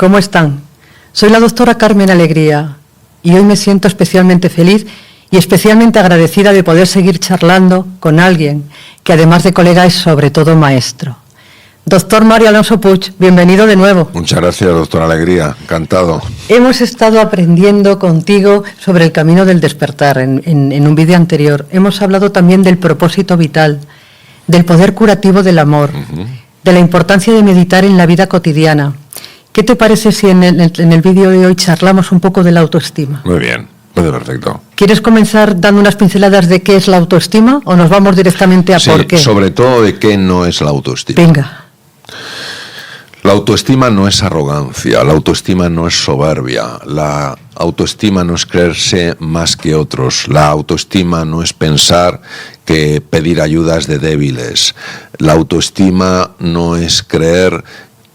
¿Cómo están? Soy la doctora Carmen Alegría y hoy me siento especialmente feliz y especialmente agradecida de poder seguir charlando con alguien que además de colega es sobre todo maestro. Doctor Mario Alonso Puig, bienvenido de nuevo. Muchas gracias, doctora Alegría, encantado. Hemos estado aprendiendo contigo sobre el camino del despertar en un vídeo anterior. Hemos hablado también del propósito vital, del poder curativo del amor, de la importancia de meditar en la vida cotidiana. ¿Qué te parece si en el vídeo de hoy charlamos un poco de la autoestima? Muy bien, perfecto. ¿Quieres comenzar dando unas pinceladas de qué es la autoestima o nos vamos directamente a por qué? Sobre todo de qué no es la autoestima. Venga. La autoestima no es arrogancia, la autoestima no es soberbia, la autoestima no es creerse más que otros, la autoestima no es pensar que pedir ayuda es de débiles, la autoestima no es creer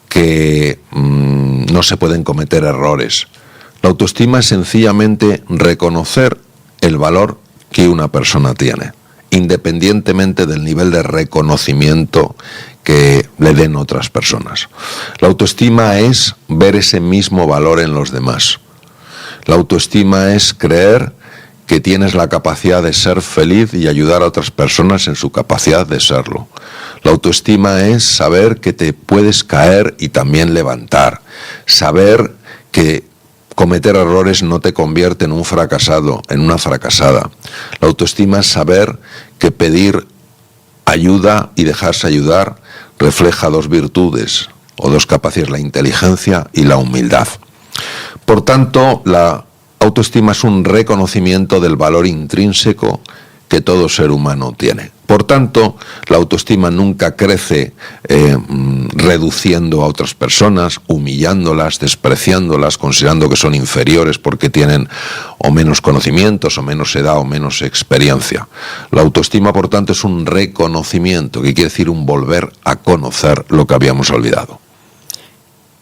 que no se pueden cometer errores. La autoestima es sencillamente reconocer el valor que una persona tiene, independientemente del nivel de reconocimiento que le den otras personas. La autoestima es ver ese mismo valor en los demás. La autoestima es creer que tienes la capacidad de ser feliz y ayudar a otras personas en su capacidad de serlo. La autoestima es saber que te puedes caer y también levantar. Saber que cometer errores no te convierte en un fracasado, en una fracasada. La autoestima es saber que pedir ayuda y dejarse ayudar refleja dos virtudes o dos capacidades, la inteligencia y la humildad. Por tanto, la autoestima es un reconocimiento del valor intrínseco que todo ser humano tiene. Por tanto, la autoestima nunca crece reduciendo a otras personas, humillándolas, despreciándolas, considerando que son inferiores porque tienen o menos conocimientos, o menos edad, o menos experiencia. La autoestima, por tanto, es un reconocimiento, que quiere decir un volver a conocer lo que habíamos olvidado.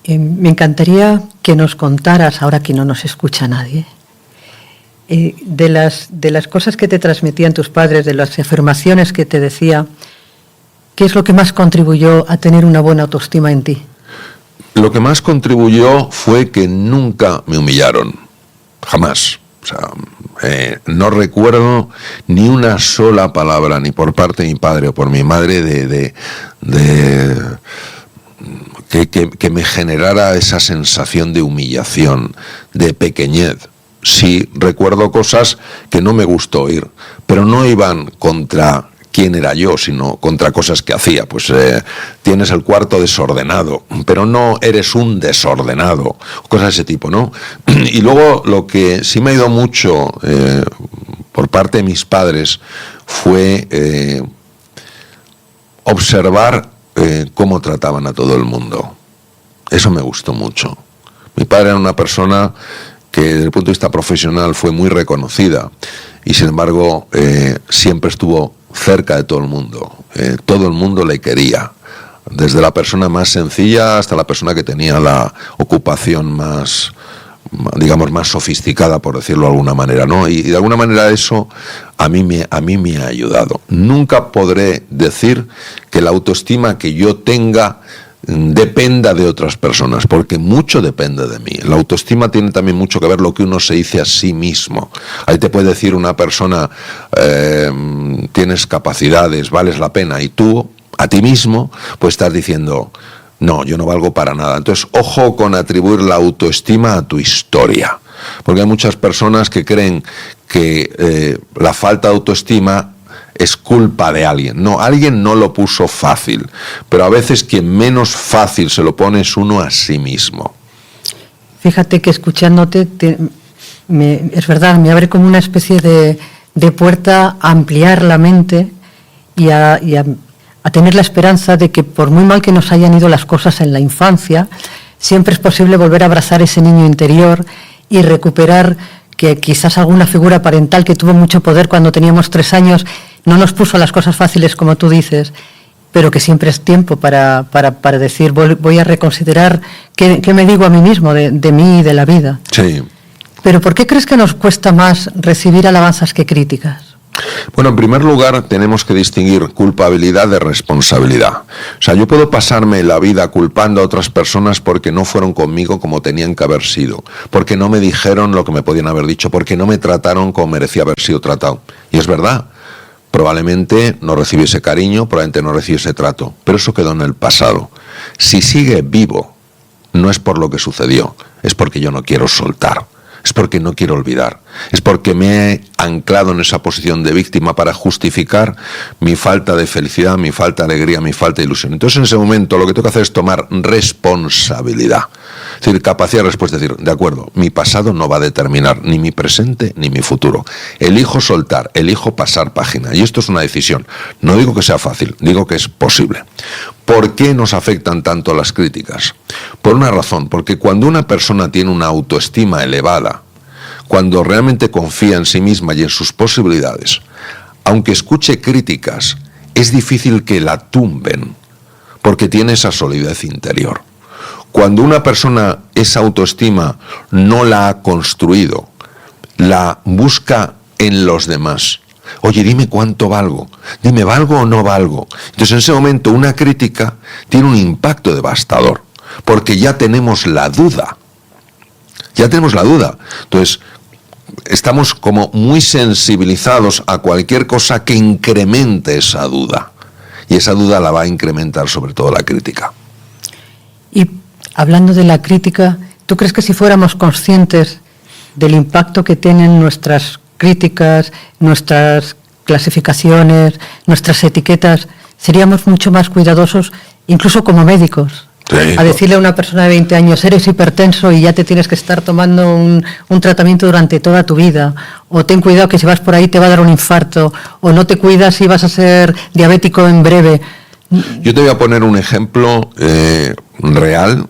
Me encantaría que nos contaras, ahora que no nos escucha nadie, de las cosas que te transmitían tus padres, de las afirmaciones que te decía, ¿qué es lo que más contribuyó a tener una buena autoestima en ti? Lo que más contribuyó fue que nunca me humillaron, jamás. O sea, no recuerdo ni una sola palabra, ni por parte de mi padre o por mi madre, que me generara esa sensación de humillación, de pequeñez. Sí, recuerdo cosas que no me gustó oír, pero no iban contra quién era yo, sino contra cosas que hacía. Pues tienes el cuarto desordenado, pero no eres un desordenado, cosas de ese tipo, ¿no? Y luego lo que sí me ha ido mucho por parte de mis padres fue observar cómo trataban a todo el mundo. Eso me gustó mucho. Mi padre era una persona que desde el punto de vista profesional fue muy reconocida y sin embargo siempre estuvo cerca de todo el mundo le quería, desde la persona más sencilla hasta la persona que tenía la ocupación más, digamos, más sofisticada, por decirlo de alguna manera, ¿no? Y de alguna manera eso a mí me ha ayudado. Nunca podré decir que la autoestima que yo tenga dependa de otras personas, porque mucho depende de mí. La autoestima tiene también mucho que ver lo que uno se dice a sí mismo. Ahí te puede decir una persona, tienes capacidades, vales la pena, y tú, a ti mismo, pues estás diciendo, no, yo no valgo para nada. Entonces, ojo con atribuir la autoestima a tu historia, porque hay muchas personas que creen que la falta de autoestima es culpa de alguien. No, alguien no lo puso fácil, pero a veces quien menos fácil se lo pone es uno a sí mismo. Fíjate que escuchándote, es verdad, me abre como una especie de puerta a ampliar la mente y a tener la esperanza de que por muy mal que nos hayan ido las cosas en la infancia, siempre es posible volver a abrazar ese niño interior y recuperar que quizás alguna figura parental que tuvo mucho poder cuando teníamos 3 años no nos puso las cosas fáciles, como tú dices, pero que siempre es tiempo para decir, voy a reconsiderar qué me digo a mí mismo de mí y de la vida. Sí. Pero ¿por qué crees que nos cuesta más recibir alabanzas que críticas? Bueno, en primer lugar, tenemos que distinguir culpabilidad de responsabilidad. O sea, yo puedo pasarme la vida culpando a otras personas porque no fueron conmigo como tenían que haber sido, porque no me dijeron lo que me podían haber dicho, porque no me trataron como merecía haber sido tratado. Y es verdad, probablemente no recibí ese cariño, probablemente no recibí ese trato, pero eso quedó en el pasado. Si sigue vivo, no es por lo que sucedió, es porque yo no quiero soltar. Es porque no quiero olvidar, es porque me he anclado en esa posición de víctima para justificar mi falta de felicidad, mi falta de alegría, mi falta de ilusión. Entonces en ese momento lo que tengo que hacer es tomar responsabilidad, es decir, capacidad de respuesta, es decir, de acuerdo, mi pasado no va a determinar ni mi presente ni mi futuro. Elijo soltar, elijo pasar página, y esto es una decisión. No digo que sea fácil, digo que es posible. ¿Por qué nos afectan tanto las críticas? Por una razón, porque cuando una persona tiene una autoestima elevada, cuando realmente confía en sí misma y en sus posibilidades, aunque escuche críticas, es difícil que la tumben, porque tiene esa solidez interior. Cuando una persona esa autoestima no la ha construido, la busca en los demás. Oye, dime cuánto valgo, dime, ¿valgo o no valgo? Entonces en ese momento una crítica tiene un impacto devastador, porque ya tenemos la duda. Entonces estamos como muy sensibilizados a cualquier cosa que incremente esa duda, y esa duda la va a incrementar sobre todo la crítica. Y hablando de la crítica, ¿tú crees que si fuéramos conscientes del impacto que tienen nuestras críticas, nuestras clasificaciones, nuestras etiquetas, seríamos mucho más cuidadosos, incluso como médicos? Sí. A decirle a una persona de 20 años, eres hipertenso y ya te tienes que estar tomando un tratamiento durante toda tu vida, o ten cuidado que si vas por ahí te va a dar un infarto, o no te cuidas y vas a ser diabético en breve. Yo te voy a poner un ejemplo real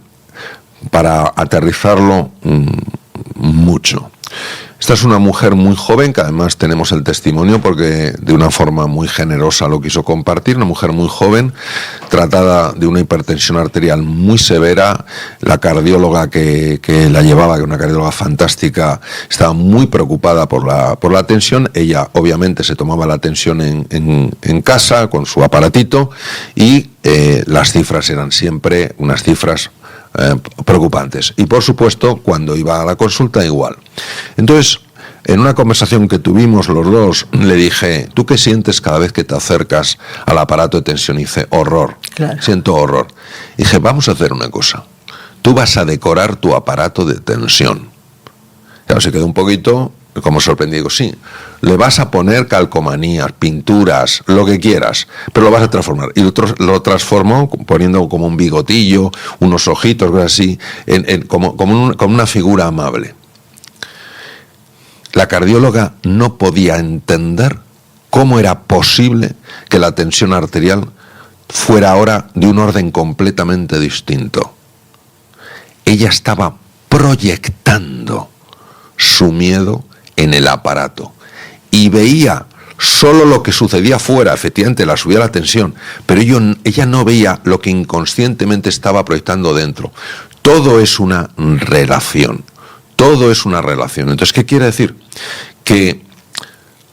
para aterrizarlo mucho. Esta es una mujer muy joven, que además tenemos el testimonio porque de una forma muy generosa lo quiso compartir. Una mujer muy joven, tratada de una hipertensión arterial muy severa. La cardióloga que la llevaba, que era una cardióloga fantástica, estaba muy preocupada por la tensión. Ella obviamente se tomaba la tensión en casa con su aparatito, y las cifras eran siempre unas cifras preocupantes. Y por supuesto, cuando iba a la consulta, igual. Entonces, en una conversación que tuvimos los dos, le dije, ¿tú qué sientes cada vez que te acercas al aparato de tensión? Y dice, horror. Claro. Siento horror. Y dije, vamos a hacer una cosa. Tú vas a decorar tu aparato de tensión. Claro, se quedó un poquito como sorprendido. Digo, sí, le vas a poner calcomanías, pinturas, lo que quieras, pero lo vas a transformar. Y lo transformó poniendo como un bigotillo, unos ojitos, cosas así, como una figura amable. La cardióloga no podía entender cómo era posible que la tensión arterial fuera ahora de un orden completamente distinto. Ella estaba proyectando su miedo en el aparato y veía solo lo que sucedía fuera. Efectivamente la subía la tensión, pero ella no veía lo que inconscientemente estaba proyectando dentro. Todo es una relación, todo es una relación. Entonces, ¿qué quiere decir? Que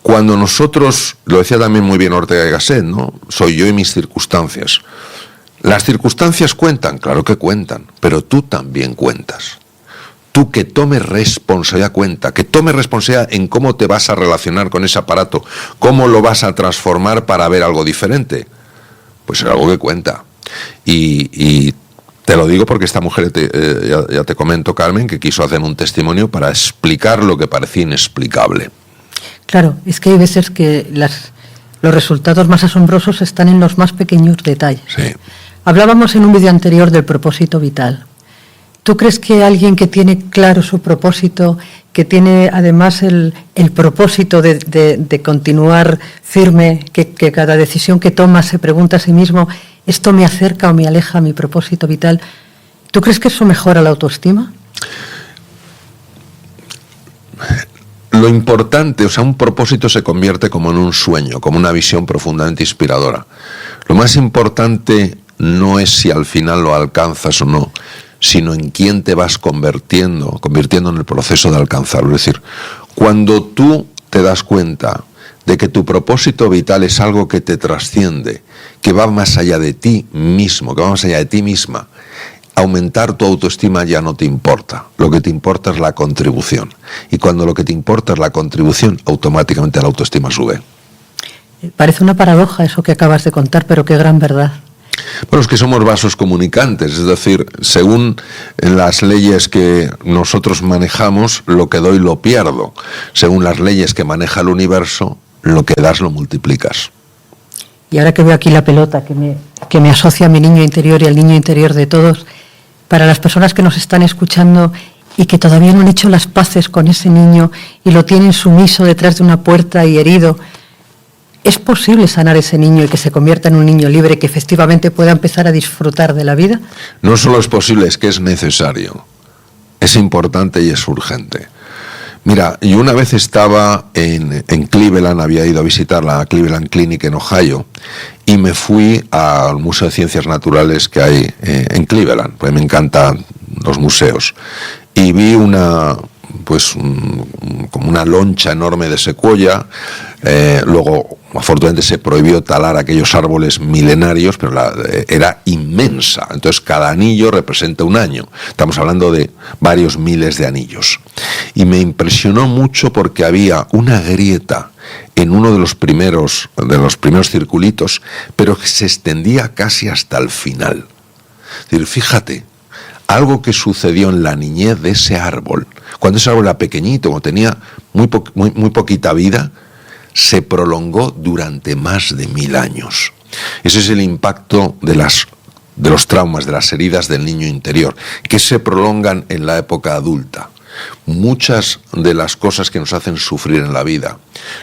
cuando nosotros, lo decía también muy bien Ortega y Gasset, ¿no? Soy yo y mis circunstancias. Las circunstancias cuentan, claro que cuentan, pero tú también cuentas. Tú que tomes responsabilidad que tomes responsabilidad en cómo te vas a relacionar con ese aparato, cómo lo vas a transformar para ver algo diferente. Pues es algo que cuenta. Y te lo digo porque esta mujer, ya te comento, Carmen, que quiso hacer un testimonio para explicar lo que parecía inexplicable. Claro, es que hay veces que los resultados más asombrosos están en los más pequeños detalles. Sí. Hablábamos en un vídeo anterior del propósito vital. ¿Tú crees que alguien que tiene claro su propósito, que tiene además el propósito de continuar firme, que cada decisión que toma se pregunta a sí mismo, ¿esto me acerca o me aleja a mi propósito vital? ¿Tú crees que eso mejora la autoestima? Lo importante, o sea, un propósito se convierte como en un sueño, como una visión profundamente inspiradora. Lo más importante no es si al final lo alcanzas o no, sino en quién te vas convirtiendo en el proceso de alcanzarlo. Es decir, cuando tú te das cuenta de que tu propósito vital es algo que te trasciende, que va más allá de ti mismo, que va más allá de ti misma, aumentar tu autoestima ya no te importa. Lo que te importa es la contribución. Y cuando lo que te importa es la contribución, automáticamente la autoestima sube. Parece una paradoja eso que acabas de contar, pero qué gran verdad. Bueno, es que somos vasos comunicantes, es decir, según las leyes que nosotros manejamos, lo que doy lo pierdo. Según las leyes que maneja el universo, lo que das lo multiplicas. Y ahora que veo aquí la pelota que me asocia a mi niño interior y al niño interior de todos, para las personas que nos están escuchando y que todavía no han hecho las paces con ese niño y lo tienen sumiso detrás de una puerta y herido, ¿es posible sanar ese niño y que se convierta en un niño libre que efectivamente pueda empezar a disfrutar de la vida? No solo es posible, es que es necesario. Es importante y es urgente. Mira, yo una vez estaba en Cleveland, había ido a visitar la Cleveland Clinic en Ohio y me fui al Museo de Ciencias Naturales que hay en Cleveland, porque me encantan los museos. Y vi como una loncha enorme de secuoya. Luego, afortunadamente, se prohibió talar aquellos árboles milenarios, pero era inmensa. Entonces, cada anillo representa un año. Estamos hablando de varios miles de anillos. Y me impresionó mucho porque había una grieta en uno de los primeros circulitos, pero que se extendía casi hasta el final. Es decir, fíjate, algo que sucedió en la niñez de ese árbol, cuando ese árbol era pequeñito, cuando tenía muy poquita vida, se prolongó durante más de 1000 años. Ese es el impacto de los traumas, de las heridas del niño interior, que se prolongan en la época adulta. Muchas de las cosas que nos hacen sufrir en la vida,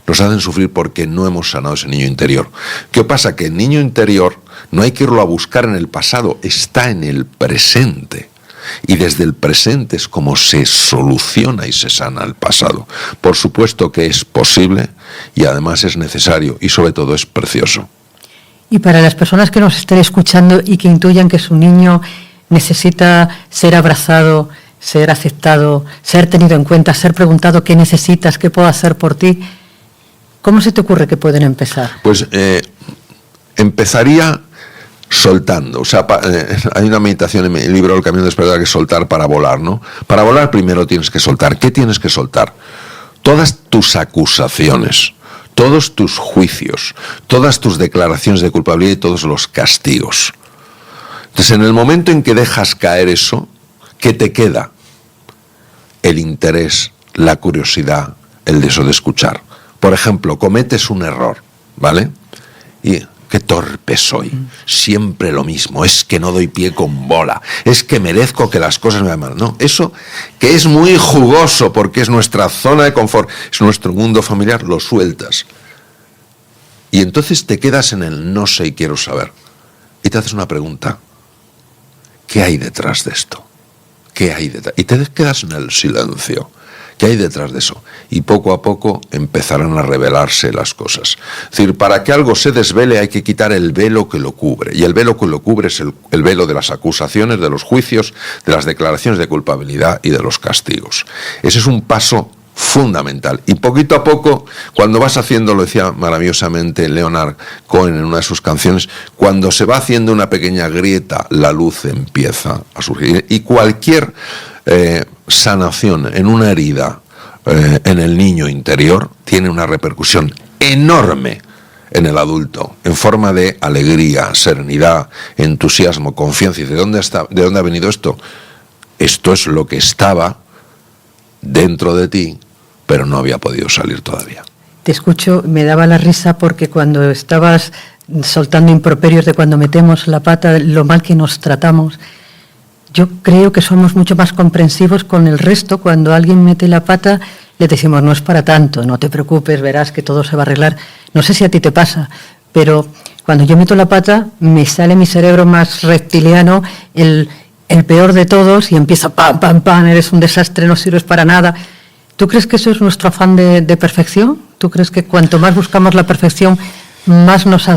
nos hacen sufrir porque no hemos sanado ese niño interior. ¿Qué pasa? Que el niño interior no hay que irlo a buscar en el pasado, está en el presente. Y desde el presente es como se soluciona y se sana el pasado. Por supuesto que es posible y además es necesario y sobre todo es precioso. Y para las personas que nos estén escuchando y que intuyan que su niño necesita ser abrazado, ser aceptado, ser tenido en cuenta, ser preguntado qué necesitas, qué puedo hacer por ti, ¿cómo se te ocurre que pueden empezar? Pues empezaría soltando. O sea, hay una meditación en el libro El Camino Despertar que es soltar para volar, ¿no? Para volar primero tienes que soltar. ¿Qué tienes que soltar? Todas tus acusaciones, todos tus juicios, todas tus declaraciones de culpabilidad y todos los castigos. Entonces, en el momento en que dejas caer eso, ¿qué te queda? El interés, la curiosidad, el deseo de escuchar. Por ejemplo, cometes un error, ¿vale? Y qué torpe soy, siempre lo mismo, es que no doy pie con bola, es que merezco que las cosas me vayan mal. No, eso que es muy jugoso porque es nuestra zona de confort, es nuestro mundo familiar, lo sueltas. Y entonces te quedas en el no sé y quiero saber. Y te haces una pregunta, ¿qué hay detrás de esto? ¿Qué hay detrás? Y te quedas en el silencio. ¿Qué hay detrás de eso? Y poco a poco empezarán a revelarse las cosas. Es decir, para que algo se desvele hay que quitar el velo que lo cubre. Y el velo que lo cubre es el velo de las acusaciones, de los juicios, de las declaraciones de culpabilidad y de los castigos. Ese es un paso fundamental. Y poquito a poco, cuando vas haciendo, lo decía maravillosamente Leonard Cohen en una de sus canciones, cuando se va haciendo una pequeña grieta, la luz empieza a surgir. Y cualquier sanación en una herida en el niño interior tiene una repercusión enorme en el adulto, en forma de alegría, serenidad, entusiasmo, confianza. ¿Y de dónde ha venido esto? Esto es lo que estaba dentro de ti, pero no había podido salir todavía. Te escucho, me daba la risa porque cuando estabas soltando improperios de cuando metemos la pata, lo mal que nos tratamos, yo creo que somos mucho más comprensivos con el resto. Cuando alguien mete la pata, le decimos, no es para tanto, no te preocupes, verás que todo se va a arreglar. No sé si a ti te pasa, pero cuando yo meto la pata, me sale mi cerebro más reptiliano, el peor de todos, y empieza pam, pam, pam, eres un desastre, no sirves para nada. ¿Tú crees que eso es nuestro afán de perfección? ¿Tú crees que cuanto más buscamos la perfección, más nos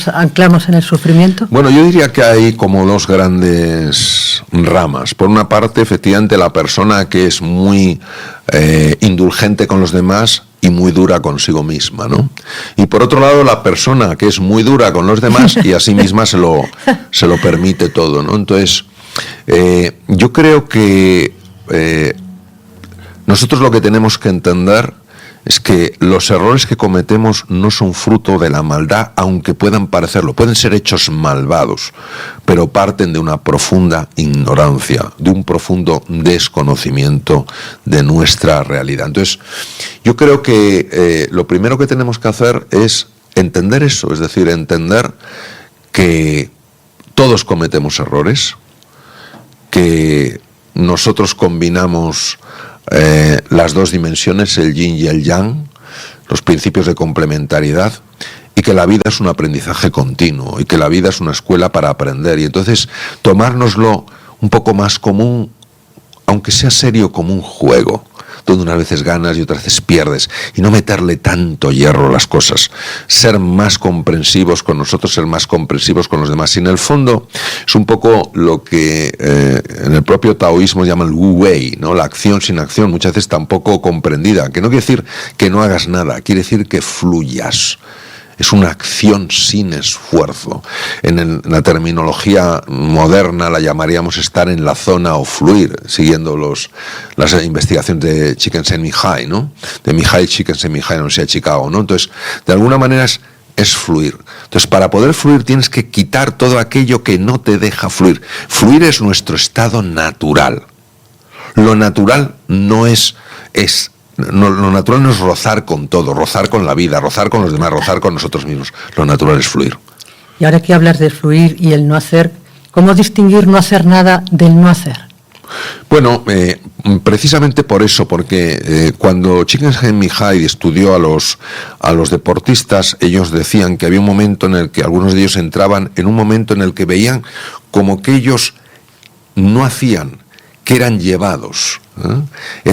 anclamos en el sufrimiento? Bueno, yo diría que hay como dos grandes ramas. Por una parte, efectivamente, la persona que es muy indulgente con los demás y muy dura consigo misma, ¿no? Y por otro lado, la persona que es muy dura con los demás y a sí misma se lo permite todo, ¿no? Entonces, yo creo que nosotros lo que tenemos que entender es que los errores que cometemos no son fruto de la maldad, aunque puedan parecerlo. Pueden ser hechos malvados, pero parten de una profunda ignorancia, de un profundo desconocimiento de nuestra realidad. Entonces, yo creo que lo primero que tenemos que hacer es entender eso, es decir, entender que todos cometemos errores, que nosotros combinamos las dos dimensiones, el yin y el yang, los principios de complementariedad, y que la vida es un aprendizaje continuo, y que la vida es una escuela para aprender, y entonces tomárnoslo un poco más común, aunque sea serio, como un juego, donde unas veces ganas y otras veces pierdes, y no meterle tanto hierro a las cosas, ser más comprensivos con nosotros, ser más comprensivos con los demás. Y en el fondo es un poco lo que en el propio taoísmo llaman Wu Wei, ¿no? La acción sin acción, muchas veces tampoco comprendida, que no quiere decir que no hagas nada, quiere decir que fluyas. Es una acción sin esfuerzo. En la terminología moderna la llamaríamos estar en la zona o fluir, siguiendo las investigaciones de Csikszentmihalyi, ¿no? De Mikhail Csikszentmihalyi en la Universidad de Chicago, ¿no? Entonces, de alguna manera es fluir. Entonces, para poder fluir tienes que quitar todo aquello que no te deja fluir. Fluir es nuestro estado natural. Lo natural no lo natural no es rozar con todo, rozar con la vida, rozar con los demás, rozar con nosotros mismos. Lo natural es fluir. Y ahora que hablas de fluir y el no hacer, ¿cómo distinguir no hacer nada del no hacer? Bueno, precisamente por eso, porque cuando Csikszentmihalyi estudió a los deportistas, ellos decían que había un momento en el que algunos de ellos entraban en un momento en el que veían como que ellos no hacían, que eran llevados,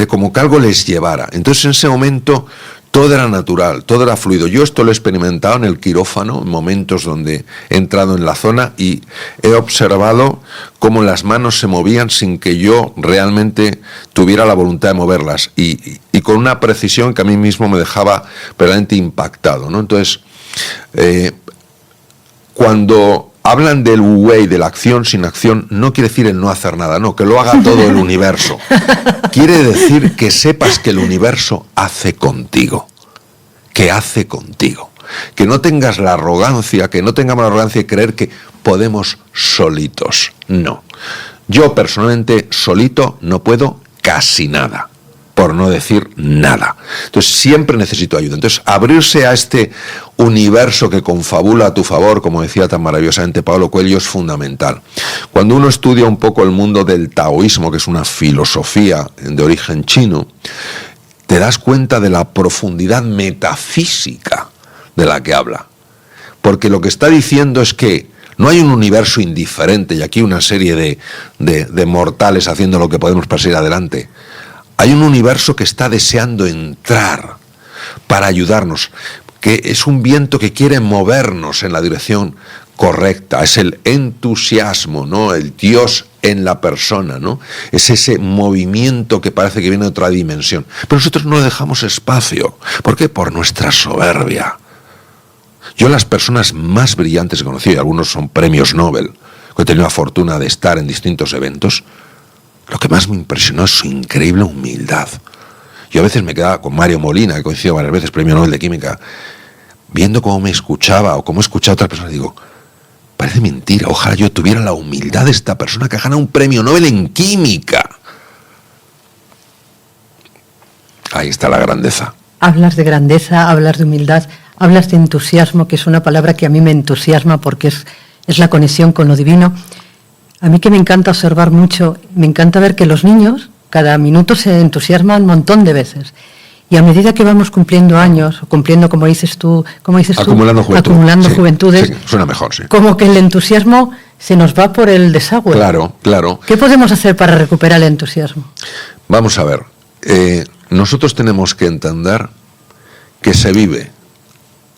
como que algo les llevara. Entonces en ese momento todo era natural, todo era fluido. Yo esto lo he experimentado en el quirófano, en momentos donde he entrado en la zona y he observado cómo las manos se movían sin que yo realmente tuviera la voluntad de moverlas y con una precisión que a mí mismo me dejaba verdaderamente impactado, ¿no? Entonces, cuando hablan del Wu Wei, de la acción sin acción, no quiere decir el no hacer nada, no, que lo haga todo el universo. Quiere decir que sepas que el universo hace contigo, que hace contigo. Que no tengas la arrogancia, que no tengamos la arrogancia de creer que podemos solitos. No. Yo personalmente solito no puedo casi nada, por no decir nada. Entonces siempre necesito ayuda. Entonces abrirse a este universo que confabula a tu favor, como decía tan maravillosamente Pablo Coelho, es fundamental. Cuando uno estudia un poco el mundo del taoísmo, que es una filosofía de origen chino, te das cuenta de la profundidad metafísica de la que habla. Porque lo que está diciendo es que no hay un universo indiferente y aquí una serie de mortales haciendo lo que podemos para seguir adelante. Hay un universo que está deseando entrar para ayudarnos, que es un viento que quiere movernos en la dirección correcta, es el entusiasmo, ¿no? El Dios en la persona, ¿no? Es ese movimiento que parece que viene de otra dimensión. Pero nosotros no dejamos espacio. ¿Por qué? Por nuestra soberbia. Yo las personas más brillantes que he conocido, y algunos son premios Nobel, que he tenido la fortuna de estar en distintos eventos, lo que más me impresionó es su increíble humildad. Yo a veces me quedaba con Mario Molina, que coincidió varias veces, premio Nobel de Química, viendo cómo me escuchaba o cómo escuchaba a otras personas, digo, parece mentira, ojalá yo tuviera la humildad de esta persona que gana un premio Nobel en Química. Ahí está la grandeza. Hablas de grandeza, hablas de humildad, hablas de entusiasmo, que es una palabra que a mí me entusiasma porque es la conexión con lo divino. A mí que me encanta observar mucho, me encanta ver que los niños cada minuto se entusiasman un montón de veces. Y a medida que vamos cumpliendo años, o cumpliendo, como dices tú, acumulando juventudes, sí, suena mejor, sí. Como que el entusiasmo se nos va por el desagüe. Claro, claro. ¿Qué podemos hacer para recuperar el entusiasmo? Vamos a ver, nosotros tenemos que entender que se vive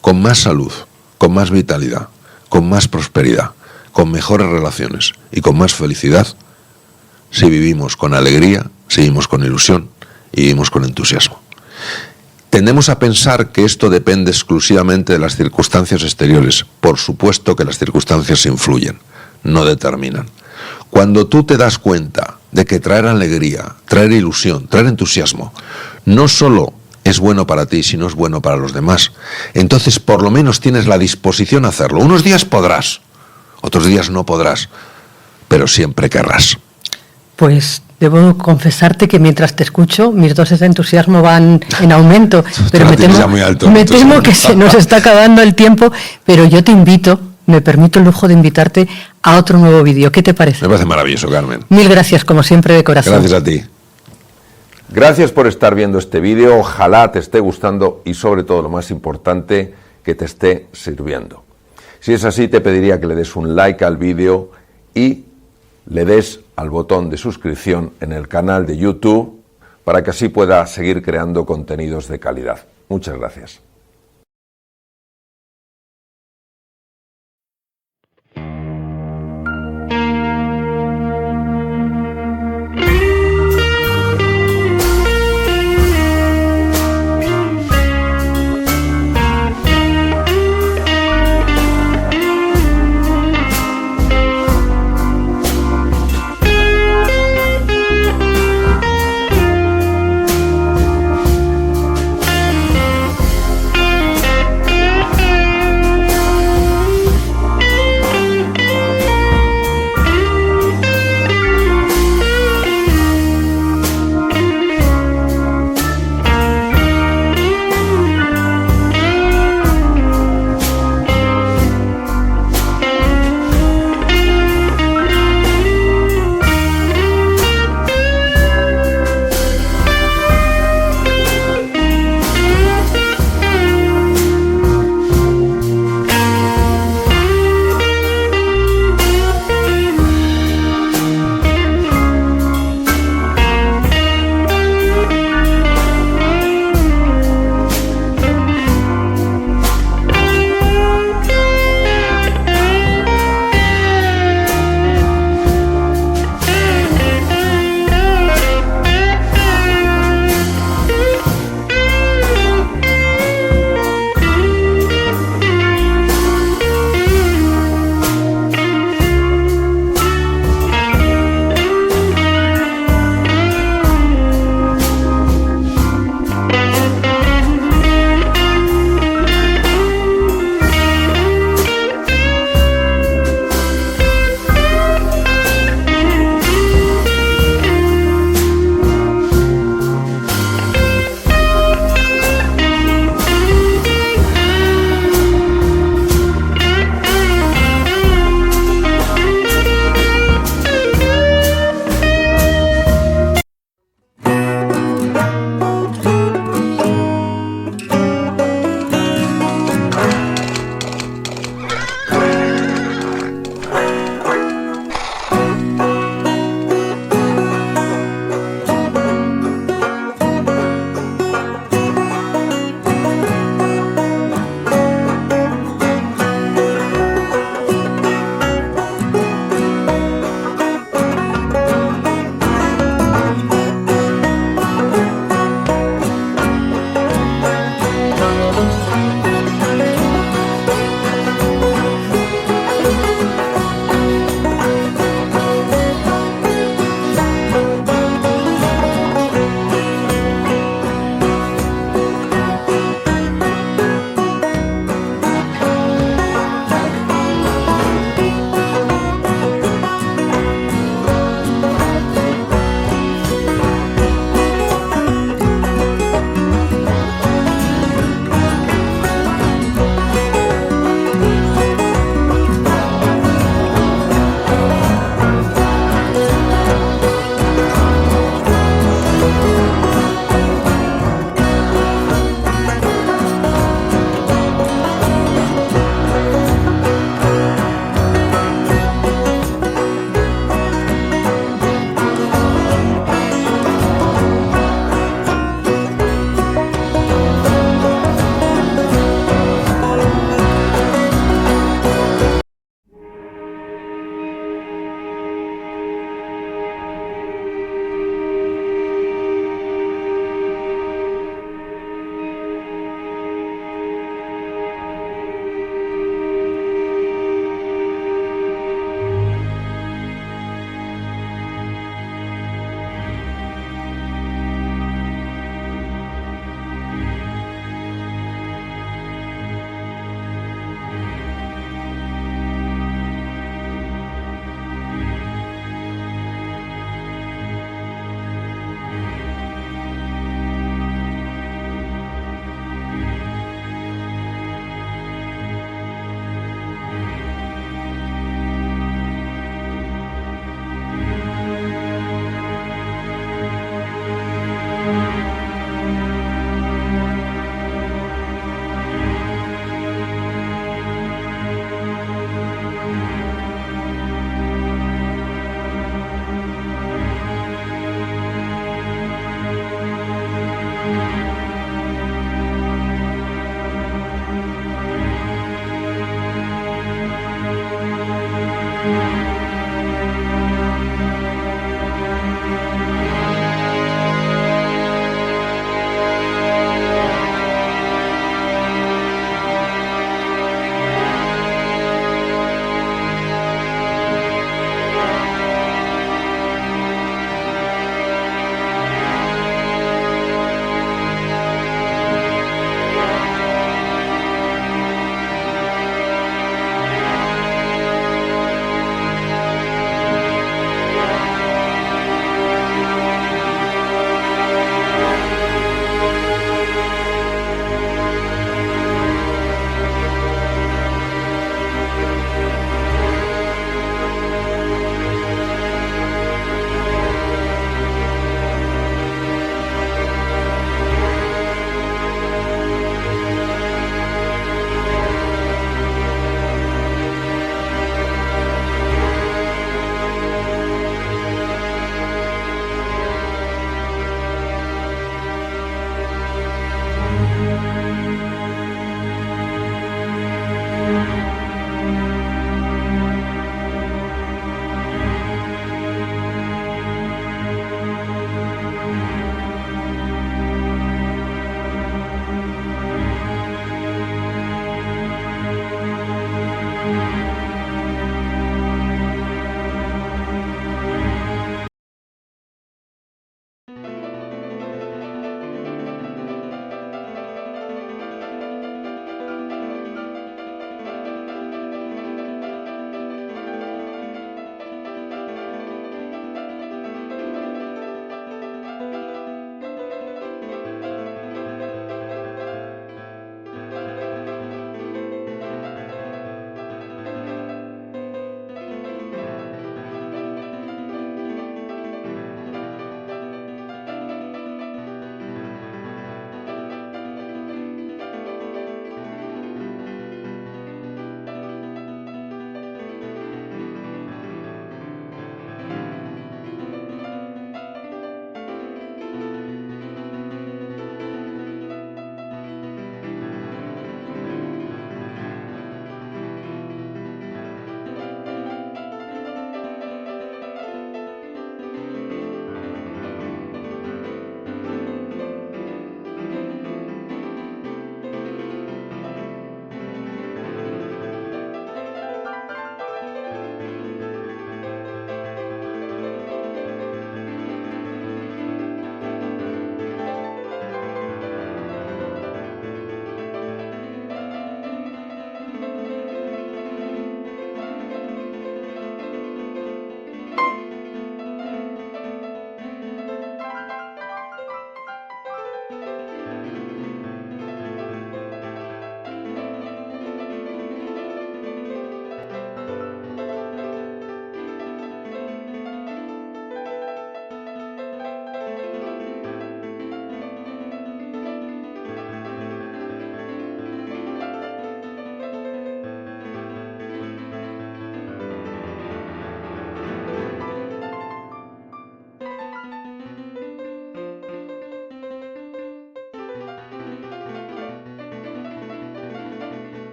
con más salud, con más vitalidad, con más prosperidad, con mejores relaciones y con más felicidad si vivimos con alegría, si vivimos con ilusión y vivimos con entusiasmo. Tendemos a pensar que esto depende exclusivamente de las circunstancias exteriores. Por supuesto que las circunstancias influyen, no determinan. Cuando tú te das cuenta de que traer alegría, traer ilusión, traer entusiasmo, no solo es bueno para ti, sino es bueno para los demás, entonces por lo menos tienes la disposición a hacerlo. Unos días podrás, otros días no podrás, pero siempre querrás. Pues debo confesarte que mientras te escucho, mis dosis de entusiasmo van en aumento, pero me temo que se nos está acabando el tiempo, pero yo te invito, me permito el lujo de invitarte a otro nuevo vídeo. ¿Qué te parece? Me parece maravilloso, Carmen. Mil gracias, como siempre, de corazón. Gracias a ti. Gracias por estar viendo este vídeo, ojalá te esté gustando y sobre todo lo más importante, que te esté sirviendo. Si es así, te pediría que le des un like al vídeo y le des al botón de suscripción en el canal de YouTube para que así pueda seguir creando contenidos de calidad. Muchas gracias.